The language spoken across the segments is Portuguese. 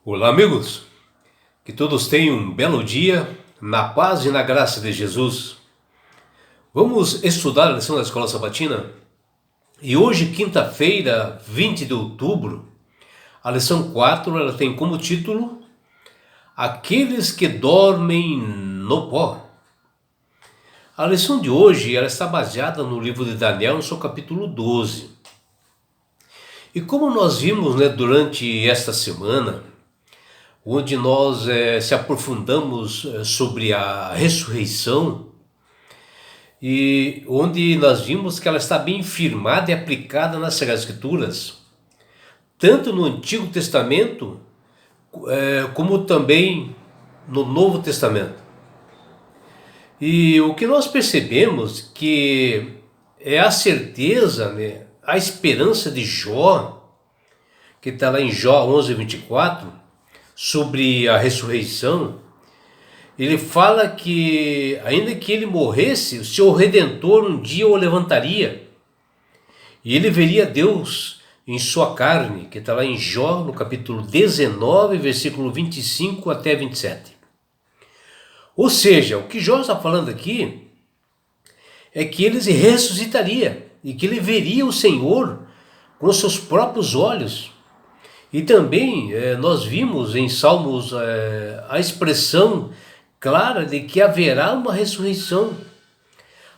Olá, amigos. Que todos tenham um belo dia, na paz e na graça de Jesus. Vamos estudar a lição da Escola Sabatina? E hoje, quinta-feira, 20 de outubro, a lição 4, ela tem como título Aqueles que dormem no pó. A lição de hoje, ela está baseada no livro de Daniel, no seu capítulo 12. E como nós vimos, durante esta semana, onde nós se aprofundamos sobre a ressurreição, e onde nós vimos que ela está bem firmada e aplicada nas Sagradas Escrituras, tanto no Antigo Testamento, como também no Novo Testamento. E o que nós percebemos que é a certeza, a esperança de Jó, que está lá em Jó 11:24, sobre a ressurreição. Ele fala que, ainda que ele morresse, o seu Redentor um dia o levantaria, e ele veria Deus em sua carne, que está lá em Jó, no capítulo 19, versículo 25 até 27. Ou seja, o que Jó está falando aqui é que ele ressuscitaria, e que ele veria o Senhor com seus próprios olhos. E também nós vimos em Salmos a expressão clara de que haverá uma ressurreição.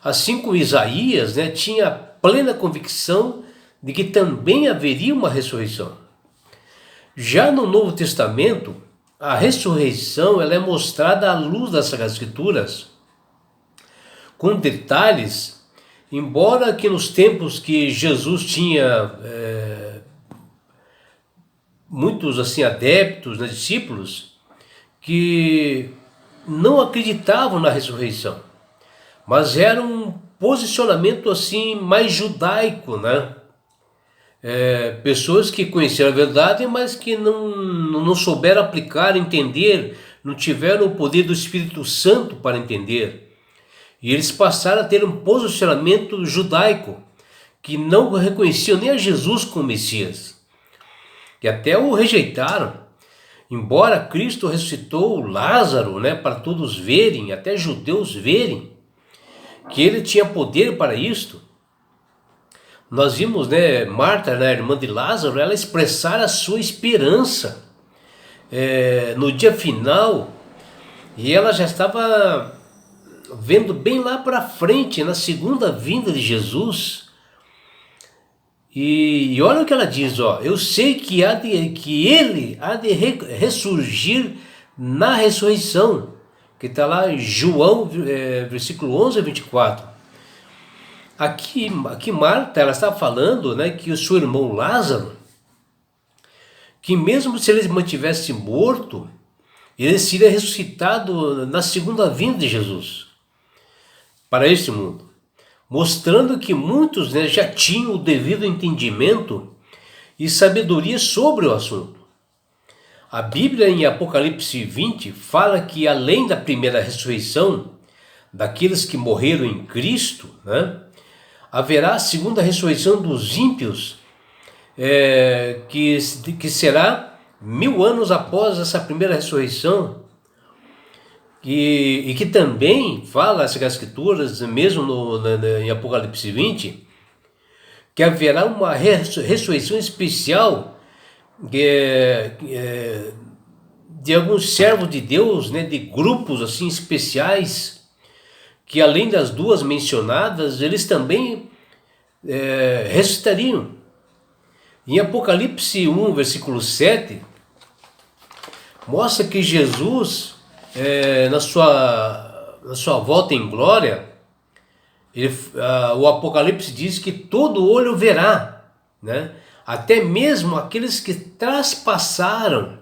Assim como Isaías tinha plena convicção de que também haveria uma ressurreição. Já no Novo Testamento, a ressurreição ela é mostrada à luz das Sagradas Escrituras, com detalhes, embora que nos tempos que Jesus tinha muitos adeptos, discípulos, que não acreditavam na ressurreição, mas era um posicionamento mais judaico, pessoas que conheceram a verdade, mas que não souberam aplicar, entender, não tiveram o poder do Espírito Santo para entender. E eles passaram a ter um posicionamento judaico, que não reconheciam nem a Jesus como Messias, que até o rejeitaram. Embora Cristo ressuscitou Lázaro, para todos verem, até judeus verem, que ele tinha poder para isto. Nós vimos, Marta, a irmã de Lázaro, ela expressar a sua esperança no dia final, e ela já estava vendo bem lá para frente, na segunda vinda de Jesus. E olha o que ela diz, eu sei que ele há de ressurgir na ressurreição, que está lá em João, versículo 11:24. Aqui Marta, ela está falando, que o seu irmão Lázaro, que mesmo se ele mantivesse morto, ele seria ressuscitado na segunda vinda de Jesus para este mundo, mostrando que muitos já tinham o devido entendimento e sabedoria sobre o assunto. A Bíblia, em Apocalipse 20, fala que além da primeira ressurreição daqueles que morreram em Cristo, haverá a segunda ressurreição dos ímpios, que será 1000 anos após essa primeira ressurreição. E que também fala as Escrituras, mesmo em Apocalipse 20, que haverá uma ressurreição especial de alguns servos de Deus, de grupos especiais, que além das duas mencionadas, eles também ressuscitariam. Em Apocalipse 1, versículo 7, mostra que Jesus, na sua volta em glória, o Apocalipse diz que todo olho verá, até mesmo aqueles que traspassaram,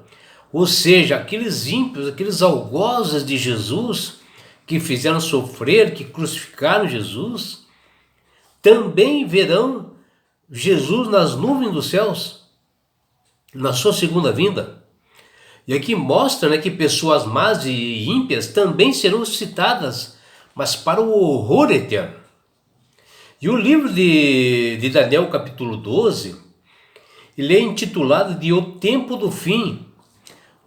ou seja, aqueles ímpios, aqueles algozes de Jesus, que fizeram sofrer, que crucificaram Jesus, também verão Jesus nas nuvens dos céus, na sua segunda vinda. E aqui mostra que pessoas más e ímpias também serão citadas, mas para o horror eterno. E o livro de Daniel, capítulo 12, ele é intitulado de O Tempo do Fim,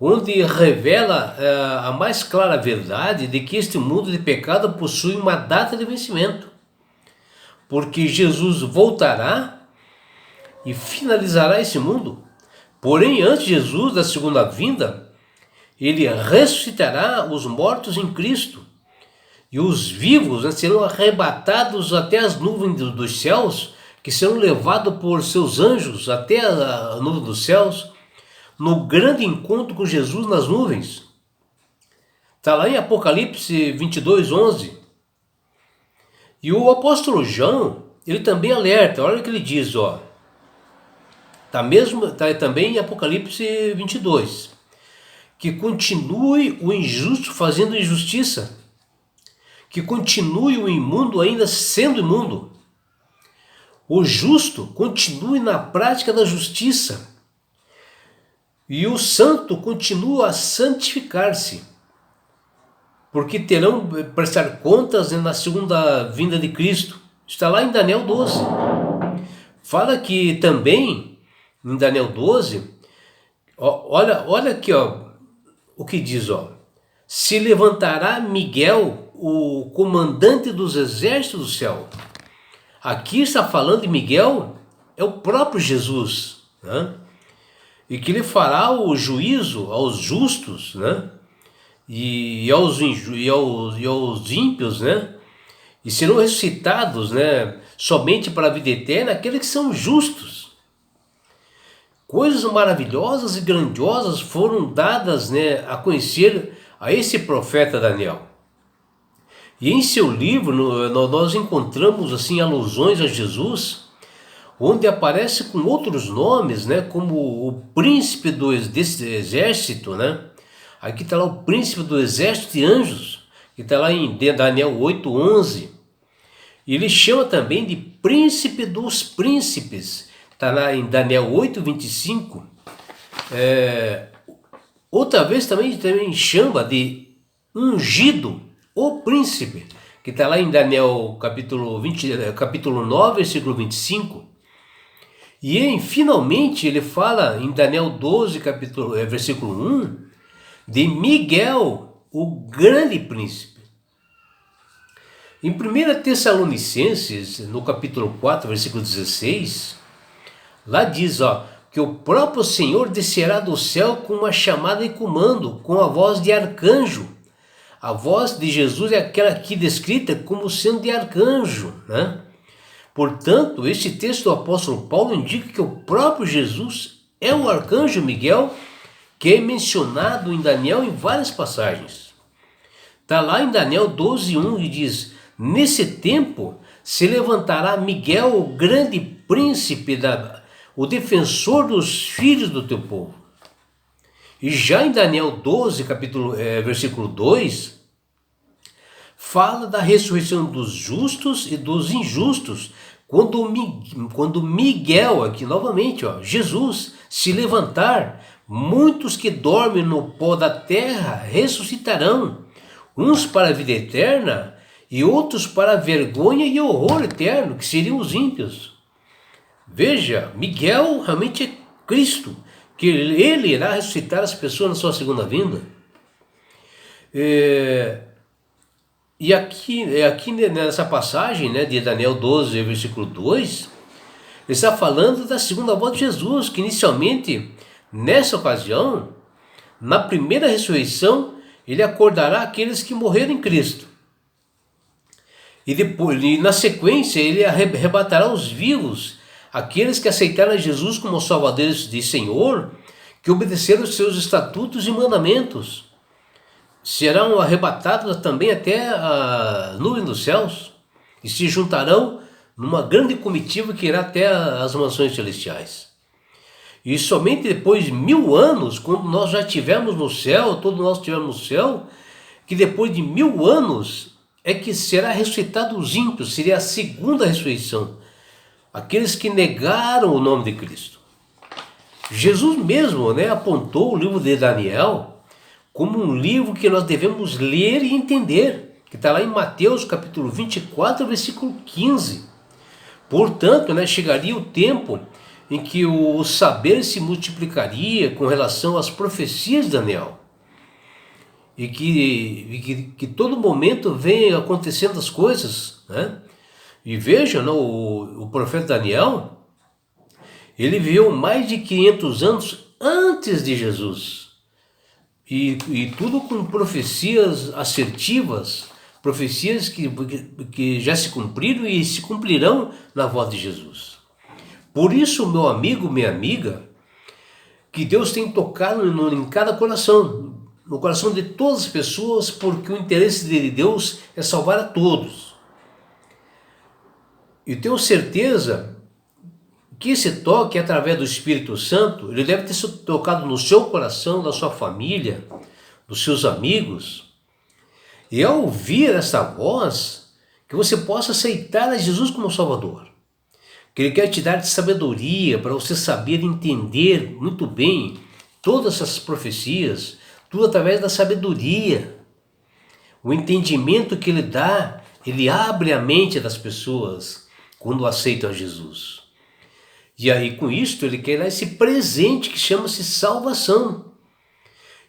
onde revela a mais clara verdade de que este mundo de pecado possui uma data de vencimento, porque Jesus voltará e finalizará esse mundo. Porém, antes de Jesus, da segunda vinda, ele ressuscitará os mortos em Cristo, e os vivos, né, serão arrebatados até as nuvens dos céus, que serão levados por seus anjos até a nuvem dos céus, no grande encontro com Jesus nas nuvens. Está lá em Apocalipse 22, 11. E o apóstolo João, ele também alerta, olha o que ele diz, ó. Tá também em Apocalipse 22. Que continue o injusto fazendo injustiça, que continue o imundo ainda sendo imundo, o justo continue na prática da justiça, e o santo continua a santificar-se, porque terão de prestar contas na segunda vinda de Cristo. Está lá em Daniel 12. Fala que também, em Daniel 12, olha aqui, ó, o que diz, ó. Se levantará Miguel, o comandante dos exércitos do céu. Aqui está falando de Miguel, é o próprio Jesus, né? E que ele fará o juízo aos justos, né? E aos ímpios, né? E serão ressuscitados, né? Somente para a vida eterna aqueles que são justos. Coisas maravilhosas e grandiosas foram dadas, né, a conhecer a esse profeta Daniel. E em seu livro nós encontramos assim alusões a Jesus, onde aparece com outros nomes, né, como o príncipe desse exército, né? Aqui está lá o príncipe do exército de anjos, que está lá em Daniel 8:11. E ele chama também de príncipe dos príncipes, está lá em Daniel 8:25. Outra vez também chama de ungido, o príncipe, que está lá em Daniel capítulo 9, versículo 25. E finalmente ele fala em Daniel 12, versículo 1, de Miguel, o grande príncipe. Em 1 Tessalonicenses, no capítulo 4, versículo 16, lá diz, ó, que o próprio Senhor descerá do céu com uma chamada e comando, com a voz de arcanjo. A voz de Jesus é aquela aqui descrita como sendo de arcanjo, né? Portanto, este texto do apóstolo Paulo indica que o próprio Jesus é o arcanjo Miguel, que é mencionado em Daniel em várias passagens. Está lá em Daniel 12:1 e diz: nesse tempo se levantará Miguel, o grande príncipe, o defensor dos filhos do teu povo. E já em Daniel 12, versículo 2, fala da ressurreição dos justos e dos injustos, quando Miguel, aqui novamente, ó, Jesus, se levantar, muitos que dormem no pó da terra ressuscitarão, uns para a vida eterna e outros para a vergonha e horror eterno, que seriam os ímpios. Veja, Miguel realmente é Cristo, que ele irá ressuscitar as pessoas na sua segunda vinda. E aqui nessa passagem, né, de Daniel 12, versículo 2, ele está falando da segunda volta de Jesus, que inicialmente, nessa ocasião, na primeira ressurreição, ele acordará aqueles que morreram em Cristo. E depois, na sequência, ele arrebatará os vivos, aqueles que aceitaram Jesus como Salvador e Senhor, que obedeceram os seus estatutos e mandamentos. Serão arrebatados também até a nuvem dos céus e se juntarão numa grande comitiva que irá até as mansões celestiais. E somente depois de 1000 anos, quando nós já estivermos no céu, todos nós estivermos no céu, que depois de 1000 anos é que será ressuscitado os ímpios, seria a segunda ressurreição, aqueles que negaram o nome de Cristo. Jesus mesmo, né, apontou o livro de Daniel como um livro que nós devemos ler e entender, que está lá em Mateus capítulo 24, versículo 15. Portanto, né, chegaria o tempo em que o saber se multiplicaria com relação às profecias de Daniel. E que todo momento vem acontecendo as coisas, né? E veja, não, o profeta Daniel, ele viveu mais de 500 anos antes de Jesus. E tudo com profecias assertivas, profecias que já se cumpriram e se cumprirão na volta de Jesus. Por isso, meu amigo, minha amiga, que Deus tem tocado em cada coração, no coração de todas as pessoas, porque o interesse de Deus é salvar a todos. E tenho certeza que esse toque, através do Espírito Santo, ele deve ter sido tocado no seu coração, na sua família, dos seus amigos. E ao ouvir essa voz, que você possa aceitar a Jesus como Salvador. Que Ele quer te dar de sabedoria para você saber entender muito bem todas essas profecias, tudo através da sabedoria. O entendimento que Ele dá, Ele abre a mente das pessoas quando aceitam Jesus. E aí com isto Ele quer dar esse presente que chama-se salvação.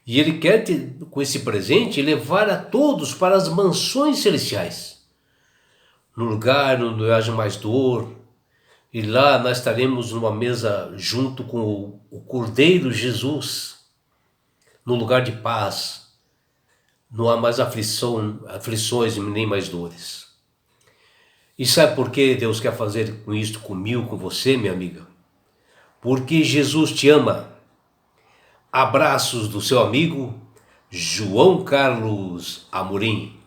E Ele quer, com esse presente, levar a todos para as mansões celestiais. No lugar onde não haja mais dor. E lá nós estaremos numa mesa junto com o Cordeiro Jesus. No lugar de paz. Não há mais aflições nem mais dores. E sabe por que Deus quer fazer com isto comigo, com você, minha amiga? Porque Jesus te ama. Abraços do seu amigo João Carlos Amorim.